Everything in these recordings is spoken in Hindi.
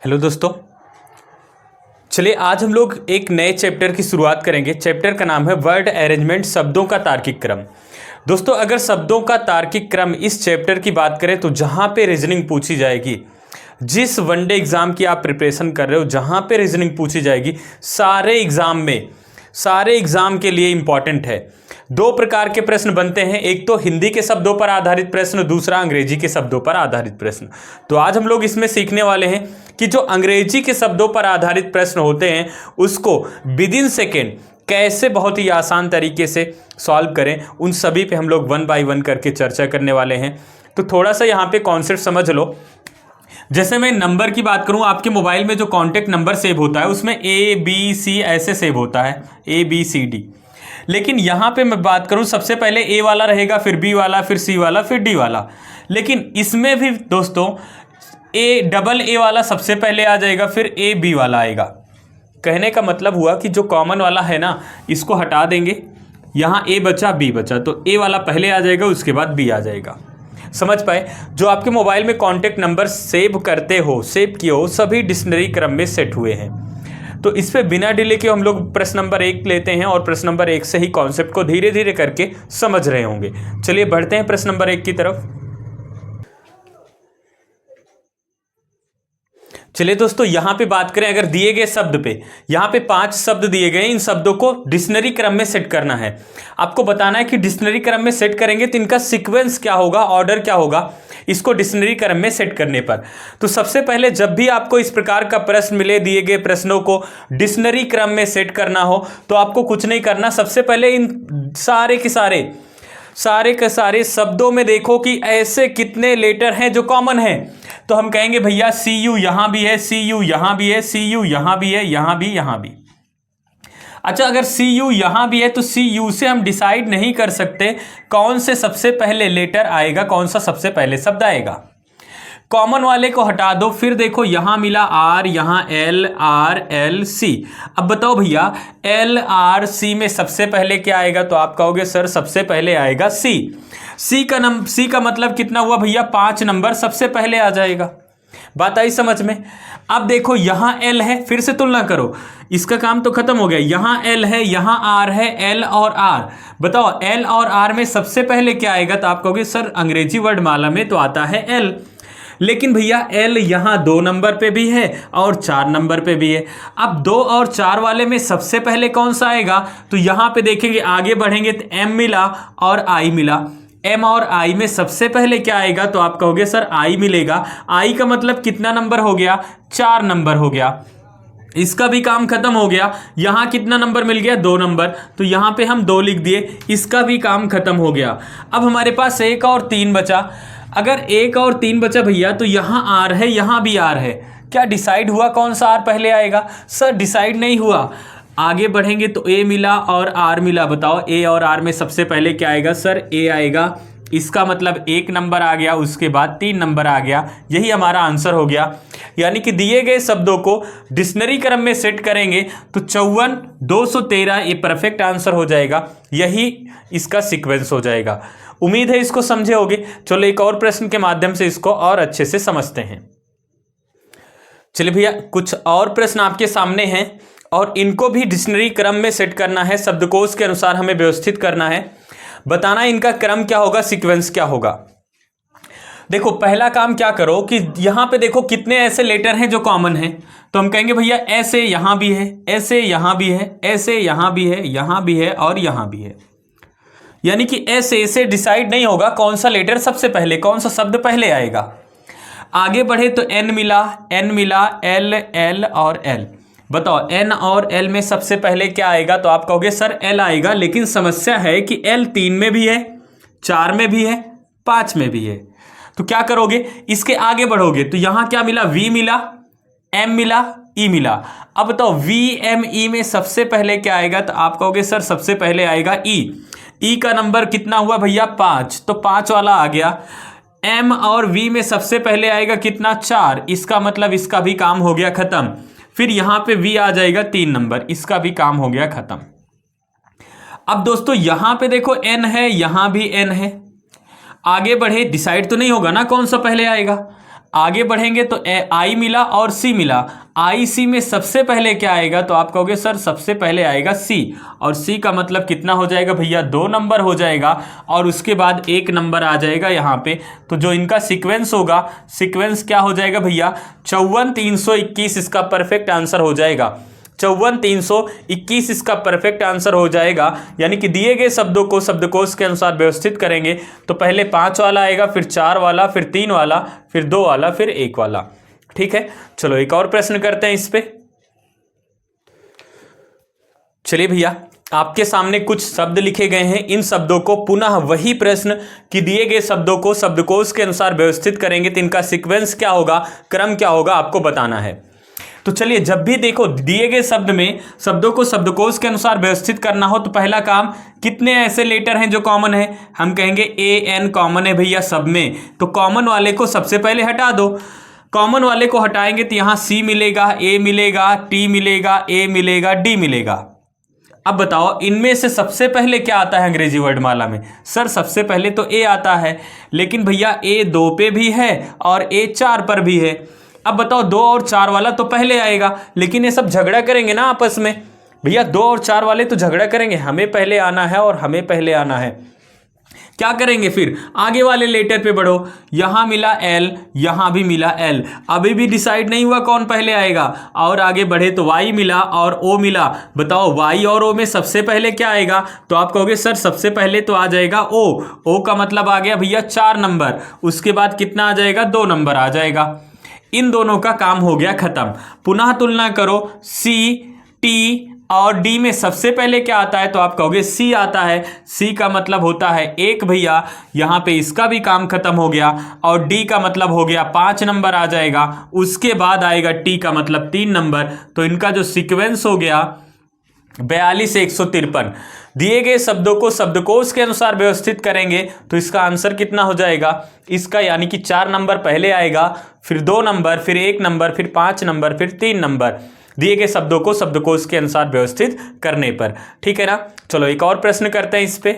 हेलो दोस्तों, चलिए आज हम लोग एक नए चैप्टर की शुरुआत करेंगे। चैप्टर का नाम है वर्ड अरेंजमेंट, शब्दों का तार्किक क्रम। दोस्तों, अगर शब्दों का तार्किक क्रम इस चैप्टर की बात करें तो जहाँ पे रीजनिंग पूछी जाएगी, जिस वनडे एग्जाम की आप प्रिपरेशन कर रहे हो, जहाँ पे रीजनिंग पूछी जाएगी, सारे एग्जाम के लिए इंपॉर्टेंट है। दो प्रकार के प्रश्न बनते हैं, एक तो हिंदी के शब्दों पर आधारित प्रश्न, दूसरा अंग्रेजी के शब्दों पर आधारित प्रश्न। तो आज हम लोग इसमें सीखने वाले हैं कि जो अंग्रेजी के शब्दों पर आधारित प्रश्न होते हैं उसको विद इन सेकेंड कैसे बहुत ही आसान तरीके से सॉल्व करें, उन सभी पे हम लोग वन बाय वन करके चर्चा करने वाले हैं। तो थोड़ा सा यहाँ पे कॉन्सेप्ट समझ लो। जैसे मैं नंबर की बात करूं, आपके मोबाइल में जो कॉन्टैक्ट नंबर सेव होता है उसमें ABC ऐसे सेव होता है, ABCD। लेकिन यहाँ पे मैं बात करूं, सबसे पहले A वाला रहेगा, फिर B वाला, फिर C वाला, फिर D वाला। लेकिन इसमें भी दोस्तों AA वाला सबसे पहले आ जाएगा, फिर AB वाला आएगा। कहने का मतलब हुआ कि जो कॉमन वाला है ना, इसको हटा देंगे, यहाँ A बचा, B बचा, तो A वाला पहले आ जाएगा, उसके बाद B आ जाएगा। समझ पाए? जो आपके मोबाइल में कॉन्टैक्ट नंबर सेव किए हो, सभी डिक्शनरी क्रम में सेट हुए हैं। तो इस पे बिना डिले के हम लोग प्रश्न नंबर 1 लेते हैं और प्रश्न नंबर 1 से ही कॉन्सेप्ट को धीरे धीरे करके समझ रहे होंगे। चलिए बढ़ते हैं प्रश्न नंबर 1 की तरफ। चलिए दोस्तों, यहां पे बात करें अगर दिए गए शब्द पे, यहां पे 5 शब्द दिए गए, इन शब्दों को डिक्शनरी क्रम में सेट करना है। आपको बताना है कि डिक्शनरी क्रम में सेट करेंगे तो इनका सीक्वेंस क्या होगा, ऑर्डर क्या होगा, इसको डिक्शनरी क्रम में सेट करने पर। तो सबसे पहले जब भी आपको इस प्रकार का प्रश्न मिले, दिए गए प्रश्नों को डिक्शनरी क्रम में सेट करना हो तो आपको कुछ नहीं करना। सबसे पहले इन सारे के सारे शब्दों में देखो कि ऐसे कितने लेटर हैं जो कॉमन है। तो हम कहेंगे भैया CU यहां भी है, CU यहां भी है, CU यहां भी है, यहां भी। अच्छा, अगर CU यहां भी है तो CU से हम डिसाइड नहीं कर सकते कौन से सबसे पहले लेटर आएगा, कौन सा सबसे पहले शब्द आएगा। कॉमन वाले को हटा दो, फिर देखो यहां मिला R, यहां LRLC। अब बताओ भैया LRC में सबसे पहले क्या आएगा, तो आप कहोगे सर सबसे पहले आएगा C का मतलब कितना हुआ भैया, 5 नंबर सबसे पहले आ जाएगा। बात आई समझ में? अब देखो यहां L है, फिर से तुलना करो, इसका काम तो खत्म हो गया। यहां L है, यहां R है, L और R, बताओ L और R में सबसे पहले क्या आएगा, तो आप कहोगे सर अंग्रेजी वर्णमाला में तो आता है L। लेकिन भैया L यहाँ 2 नंबर पे भी है और 4 नंबर पे भी है। अब 2 और 4 वाले में सबसे पहले कौन सा आएगा, तो यहाँ पे देखेंगे, आगे बढ़ेंगे तो M मिला और I मिला। M और I में सबसे पहले क्या आएगा, तो आप कहोगे सर I मिलेगा। I का मतलब कितना नंबर हो गया, 4 नंबर हो गया। इसका भी काम खत्म हो गया। यहाँ कितना नंबर मिल गया, 2 नंबर, तो यहाँ पे हम 2 लिख दिए, इसका भी काम खत्म हो गया। अब हमारे पास 1 और 3 बचा। अगर 1 और 3 बचा भैया तो यहाँ R है, यहाँ भी R है। क्या डिसाइड हुआ कौन सा R पहले आएगा, सर डिसाइड नहीं हुआ। आगे बढ़ेंगे तो A मिला और R मिला, बताओ A और R में सबसे पहले क्या आएगा, सर A आएगा। इसका मतलब 1 नंबर आ गया, उसके बाद 3 नंबर आ गया। यही हमारा आंसर हो गया। यानी कि दिए गए शब्दों को डिक्शनरी क्रम में सेट करेंगे तो 54 213 ये परफेक्ट आंसर हो जाएगा। यही इसका सीक्वेंस हो जाएगा। उम्मीद है इसको समझे होगे। चलो एक और प्रश्न के माध्यम से इसको और अच्छे से समझते हैं। चलिए भैया, कुछ और प्रश्न आपके सामने हैं और इनको भी डिक्शनरी क्रम में सेट करना है, शब्दकोश के अनुसार हमें व्यवस्थित करना है। बताना इनका क्रम क्या होगा, सीक्वेंस क्या होगा। देखो पहला काम क्या करो कि यहां पे देखो कितने ऐसे लेटर हैं जो कॉमन हैं, तो हम कहेंगे भैया ऐसे यहां भी है, ऐसे यहां भी है, ऐसे यहां भी है, यहां भी है और यहां भी है। यानी कि ऐसे डिसाइड नहीं होगा कौन सा लेटर सबसे पहले, कौन सा शब्द पहले आएगा। आगे बढ़े तो N मिला, L और L। बताओ N और L में सबसे पहले क्या आएगा, तो आप कहोगे सर L आएगा। लेकिन समस्या है कि L 3 में भी है, 4 में भी है, 5 में भी है। तो क्या करोगे, इसके आगे बढ़ोगे तो यहां क्या मिला, V मिला, M मिला, E मिला। अब बताओ VME में सबसे पहले क्या आएगा, तो आप कहोगे सर सबसे पहले आएगा E का नंबर कितना हुआ भैया, 5, तो 5 वाला आ गया। M और V में सबसे पहले आएगा कितना, 4, इसका मतलब इसका भी काम हो गया खत्म। फिर यहां पे V आ जाएगा 3 नंबर, इसका भी काम हो गया खत्म। अब दोस्तों यहां पे देखो N है, यहां भी N है। आगे बढ़े, डिसाइड तो नहीं होगा ना कौन सा पहले आएगा। आगे बढ़ेंगे तो आई मिला और सी मिला। आई सी में सबसे पहले क्या आएगा, तो आप कहोगे सर सबसे पहले आएगा सी, और सी का मतलब कितना हो जाएगा भैया, 2 नंबर हो जाएगा, और उसके बाद 1 नंबर आ जाएगा यहाँ पे। तो जो इनका सीक्वेंस होगा, सीक्वेंस क्या हो जाएगा भैया, 54 321 इसका परफेक्ट आंसर हो जाएगा। 54 321 इसका परफेक्ट आंसर हो जाएगा। यानी कि दिए गए शब्दों को शब्दकोश के अनुसार व्यवस्थित करेंगे तो पहले 5 वाला आएगा, फिर 4 वाला, फिर 3 वाला, फिर 2 वाला, फिर 1 वाला। ठीक है, चलो एक और प्रश्न करते हैं इस पे। चलिए भैया, आपके सामने कुछ शब्द लिखे गए हैं, इन शब्दों को पुनः वही प्रश्न कि दिए गए शब्दों को शब्दकोश के अनुसार व्यवस्थित करेंगे तो इनका सीक्वेंस क्या होगा, क्रम क्या होगा, आपको बताना है। तो चलिए, जब भी देखो दिए गए शब्द में शब्दों को शब्दकोश के अनुसार व्यवस्थित करना हो तो पहला काम, कितने ऐसे लेटर हैं जो कॉमन है, हम कहेंगे ए एन कॉमन है भैया सब में, तो कॉमन वाले को सबसे पहले हटा दो। कॉमन वाले को हटाएंगे तो यहाँ सी मिलेगा, ए मिलेगा, टी मिलेगा, ए मिलेगा, डी मिलेगा। अब बताओ इनमें से सबसे पहले क्या आता है अंग्रेजी वर्णमाला में, सर सबसे पहले तो ए आता है, लेकिन भैया ए 2 पे भी है और ए 4 पर भी है। अब बताओ 2 और 4 वाला तो पहले आएगा, लेकिन ये सब झगड़ा करेंगे ना आपस में, भैया 2 और 4 वाले तो झगड़ा करेंगे, हमें पहले आना है और हमें पहले आना है। क्या करेंगे फिर, आगे वाले लेटर पे बढ़ो, यहां मिला एल, यहां भी मिला एल, अभी भी डिसाइड नहीं हुआ कौन पहले आएगा, और आगे बढ़े तो वाई मिला और ओ मिला। बताओ वाई और ओ में सबसे पहले क्या आएगा, तो आप कहोगे सर सबसे पहले तो आ जाएगा ओ, ओ का मतलब आ गया भैया 4 नंबर, उसके बाद कितना आ जाएगा, 2 नंबर आ जाएगा। इन दोनों का काम हो गया खत्म। पुनः तुलना करो, सी टी और डी में सबसे पहले क्या आता है, तो आप कहोगे सी आता है, सी का मतलब होता है 1 भैया, यहाँ पे इसका भी काम खत्म हो गया, और डी का मतलब हो गया 5 नंबर आ जाएगा, उसके बाद आएगा टी का मतलब 3 नंबर। तो इनका जो सीक्वेंस हो गया 42 153। दिए गए शब्दों को शब्दकोश के अनुसार व्यवस्थित करेंगे तो इसका आंसर कितना हो जाएगा, इसका यानी कि 4 नंबर पहले आएगा, फिर 2 नंबर, फिर 1 नंबर, फिर 5 नंबर, फिर 3 नंबर, दिए गए शब्दों को शब्दकोश के अनुसार व्यवस्थित करने पर। ठीक है ना, चलो एक और प्रश्न करते हैं इस पे।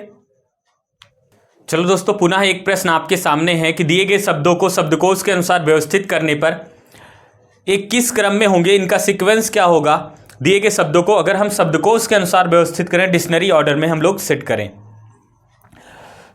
चलो दोस्तों, पुनः एक प्रश्न आपके सामने है कि दिए गए शब्दों को शब्दकोश के अनुसार व्यवस्थित करने पर एक किस क्रम में होंगे, इनका सीक्वेंस क्या होगा। दिए गए शब्दों को अगर हम शब्दकोश के अनुसार व्यवस्थित करें, डिक्शनरी ऑर्डर में हम लोग सेट करें।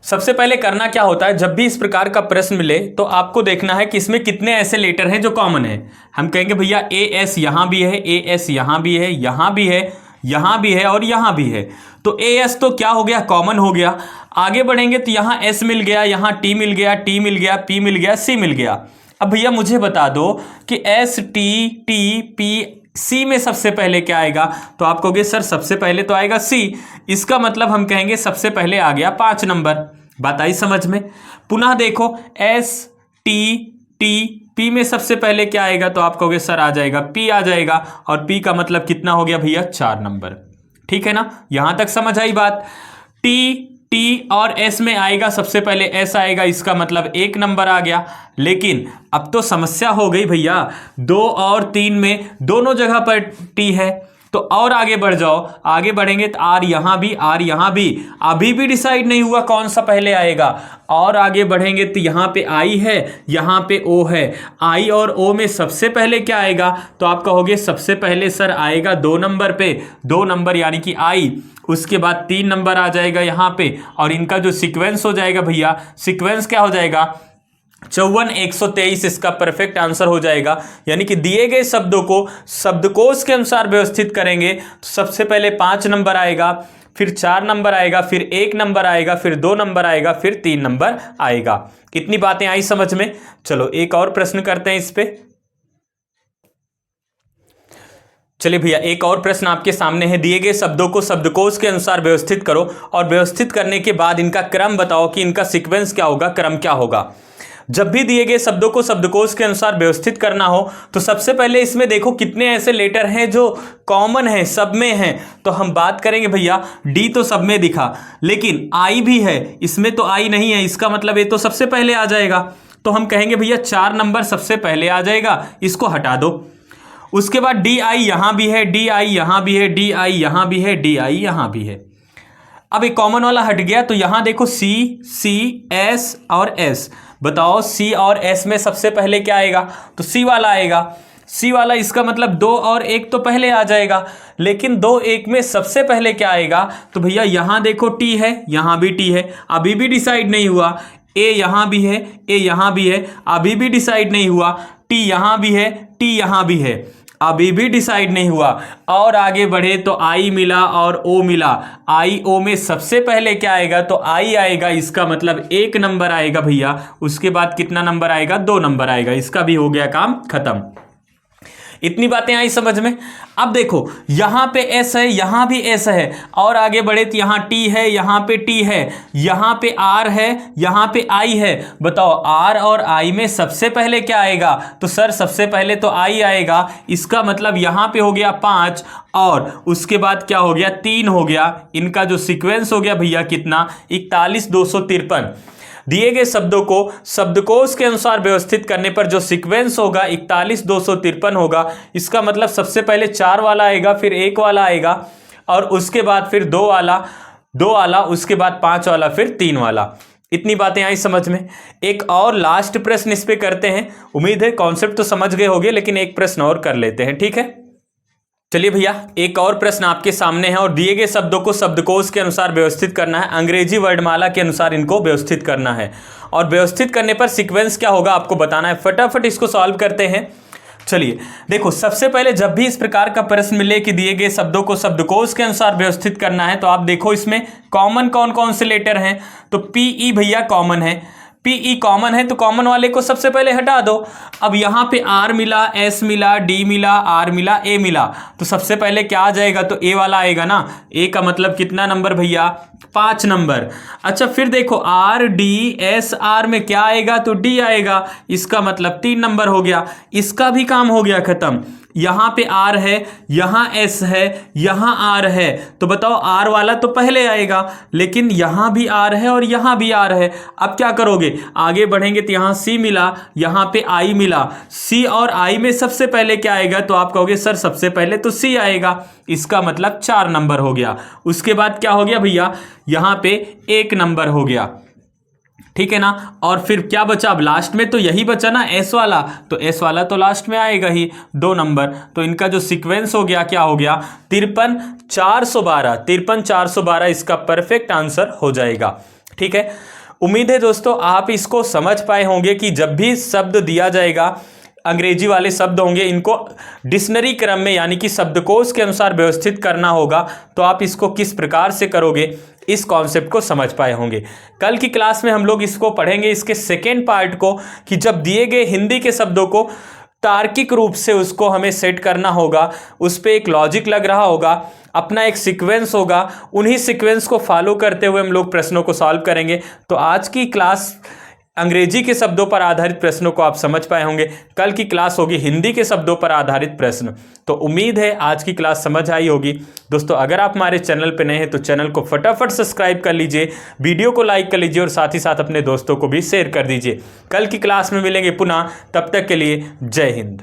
सबसे पहले करना क्या होता है, जब भी इस प्रकार का प्रश्न मिले तो आपको देखना है कि इसमें कितने ऐसे लेटर हैं जो कॉमन है। हम कहेंगे भैया ए एस यहाँ भी है, ए एस यहाँ भी है, यहाँ भी है, यहाँ भी है और यहाँ भी है। तो ए एस तो क्या हो गया, कॉमन हो गया। आगे बढ़ेंगे तो यहाँ एस मिल गया, यहाँ टी मिल गया, टी मिल गया, पी मिल गया, सी मिल गया। अब भैया मुझे बता दो कि S T T P C में सबसे पहले क्या आएगा, तो आप कहोगे सर सबसे पहले तो आएगा सी, इसका मतलब हम कहेंगे सबसे पहले आ गया 5 नंबर। बात आई समझ में। पुनः देखो एस टी टी पी में सबसे पहले क्या आएगा, तो आप कहोगे सर आ जाएगा पी आ जाएगा, और पी का मतलब कितना हो गया भैया 4 नंबर। ठीक है ना, यहां तक समझ आई बात। टी टी और एस में आएगा सबसे पहले एस आएगा, इसका मतलब 1 नंबर आ गया। लेकिन अब तो समस्या हो गई भैया, 2 और 3 में दोनों जगह पर टी है, तो और आगे बढ़ जाओ। आगे बढ़ेंगे तो आर यहाँ भी, आर यहाँ भी, अभी भी डिसाइड नहीं हुआ कौन सा पहले आएगा। और आगे बढ़ेंगे तो यहाँ पे आई है, यहाँ पे ओ है, आई और ओ में सबसे पहले क्या आएगा, तो आप कहोगे सबसे पहले सर आएगा 2 नंबर पे, 2 नंबर यानी कि आई, उसके बाद 3 नंबर आ जाएगा यहाँ पे, और इनका जो सीक्वेंस हो जाएगा भैया, सीक्वेंस क्या हो जाएगा 54 123 इसका परफेक्ट आंसर हो जाएगा। यानी कि दिए गए शब्दों को शब्दकोश के अनुसार व्यवस्थित करेंगे तो सबसे पहले 5 नंबर आएगा, फिर 4 नंबर आएगा, फिर 1 नंबर आएगा, फिर 2 नंबर आएगा, फिर 3 नंबर आएगा। कितनी बातें आई समझ में। चलो एक और प्रश्न करते हैं इस पे। चलिए भैया, एक और प्रश्न आपके सामने है, दिए गए शब्दों को शब्दकोश के अनुसार व्यवस्थित करो और व्यवस्थित करने के बाद इनका क्रम बताओ कि इनका सीक्वेंस क्या होगा, क्रम क्या होगा। जब भी दिए गए शब्दों को शब्दकोश के अनुसार व्यवस्थित करना हो तो सबसे पहले इसमें देखो कितने ऐसे लेटर हैं जो कॉमन हैं, सब में हैं। तो हम बात करेंगे भैया, डी तो सब में दिखा, लेकिन आई भी है, इसमें तो आई नहीं है, इसका मतलब ये तो सबसे पहले आ जाएगा। तो हम कहेंगे भैया 4 नंबर सबसे पहले आ जाएगा, इसको हटा दो। उसके बाद डी आई यहाँ भी है, डी आई यहाँ भी है, डी आई यहाँ भी है, डी आई यहाँ भी है। अब एक कॉमन वाला हट गया, तो यहां देखो सी सी एस और एस, बताओ सी और एस में सबसे पहले क्या आएगा, तो सी वाला आएगा। सी वाला इसका मतलब 2 और 1 तो पहले आ जाएगा, लेकिन 2 1 में सबसे पहले क्या आएगा, तो भैया यहां देखो टी है, यहां भी टी है, अभी भी डिसाइड नहीं हुआ। ए यहां भी है, ए यहां भी है, अभी भी डिसाइड नहीं हुआ। टी यहां भी है, टी यहां भी है, अभी भी डिसाइड नहीं हुआ। और आगे बढ़े तो आई मिला और ओ मिला। आई ओ में सबसे पहले क्या आएगा, तो आई आएगा, इसका मतलब 1 नंबर आएगा भैया। उसके बाद कितना नंबर आएगा, 2 नंबर आएगा। इसका भी हो गया काम खत्म। इतनी बातें आई समझ में। अब देखो यहां पे एस है, यहां भी एस है, और आगे बढ़े तो यहां टी है, यहां पे टी है, यहां पे आर है, यहां पे आई है। बताओ आर और आई में सबसे पहले क्या आएगा, तो सर सबसे पहले तो आई आएगा। इसका मतलब यहां पे हो गया 5 और उसके बाद क्या हो गया, 3 हो गया। इनका जो सीक्वेंस हो गया भैया कितना, 41253। दिए गए शब्दों को शब्दकोश के अनुसार व्यवस्थित करने पर जो सीक्वेंस होगा 41253 होगा। इसका मतलब सबसे पहले 4 वाला आएगा, फिर 1 वाला आएगा, और उसके बाद फिर 2 वाला, उसके बाद 5 वाला, फिर 3 वाला। इतनी बातें आई समझ में। एक और लास्ट प्रश्न इस पे करते हैं। उम्मीद है कॉन्सेप्ट तो समझ गए होंगे, लेकिन एक प्रश्न और कर लेते हैं, ठीक है। चलिए भैया एक और प्रश्न आपके सामने है, और दिए गए शब्दों को शब्दकोश के अनुसार व्यवस्थित करना है, अंग्रेजी वर्णमाला के अनुसार इनको व्यवस्थित करना है, और व्यवस्थित करने पर सीक्वेंस क्या होगा आपको बताना है। फटाफट इसको सॉल्व करते हैं। चलिए देखो, सबसे पहले जब भी इस प्रकार का प्रश्न मिले कि दिए गए शब्दों को शब्दकोश के अनुसार व्यवस्थित करना है, तो आप देखो इसमें कॉमन कौन कौन से लेटर हैं, तो पीई भैया कॉमन है। पीई कॉमन है तो कॉमन वाले को सबसे पहले हटा दो। अब यहां पे आर मिला, एस मिला, डी मिला, आर मिला, ए मिला, तो सबसे पहले क्या आ जाएगा, तो ए वाला आएगा ना। ए का मतलब कितना नंबर भैया, 5 नंबर। अच्छा फिर देखो आर डी एस आर में क्या आएगा, तो डी आएगा। इसका मतलब 3 नंबर हो गया। इसका भी काम हो गया खत्म। यहां पे आर है, यहां एस है, यहां आर है, तो बताओ आर वाला तो पहले आएगा, लेकिन यहां भी आर है और यहां भी आर है। अब क्या करोगे, आगे बढ़ेंगे तो यहां सी मिला, यहां पे आई मिला। सी और आई में सबसे पहले क्या आएगा, तो आप कहोगे सर सबसे पहले तो सी आएगा। इसका मतलब 4 नंबर हो गया। उसके बाद क्या हो गया भैया, यहां पे 1 नंबर हो गया, ठीक है ना। और फिर क्या बचा, अब लास्ट में तो यही बचा ना एस वाला, तो एस वाला तो लास्ट में आएगा ही, 2 नंबर। तो इनका जो सीक्वेंस हो गया क्या हो गया, 53 412। 53 412 इसका परफेक्ट आंसर हो जाएगा, ठीक है। उम्मीद है दोस्तों आप इसको समझ पाए होंगे कि जब भी शब्द दिया जाएगा, अंग्रेजी वाले शब्द होंगे, इनको डिक्शनरी क्रम में यानी कि शब्दकोश के अनुसार व्यवस्थित करना होगा। तो आप इसको किस प्रकार से करोगे, इस कॉन्सेप्ट को समझ पाए होंगे। कल की क्लास में हम लोग इसको पढ़ेंगे, इसके सेकेंड पार्ट को, कि जब दिए गए हिंदी के शब्दों को तार्किक रूप से उसको हमें सेट करना होगा, उस पर एक लॉजिक लग रहा होगा, अपना एक सीक्वेंस होगा, उन्हीं सीक्वेंस को फॉलो करते हुए हम लोग प्रश्नों को सॉल्व करेंगे। तो आज की क्लास अंग्रेजी के शब्दों पर आधारित प्रश्नों को आप समझ पाए होंगे। कल की क्लास होगी हिंदी के शब्दों पर आधारित प्रश्न। तो उम्मीद है आज की क्लास समझ आई होगी। दोस्तों अगर आप हमारे चैनल पर नए हैं तो चैनल को फटाफट सब्सक्राइब कर लीजिए, वीडियो को लाइक कर लीजिए, और साथ ही साथ अपने दोस्तों को भी शेयर कर दीजिए। कल की क्लास में मिलेंगे पुनः, तब तक के लिए जय हिंद।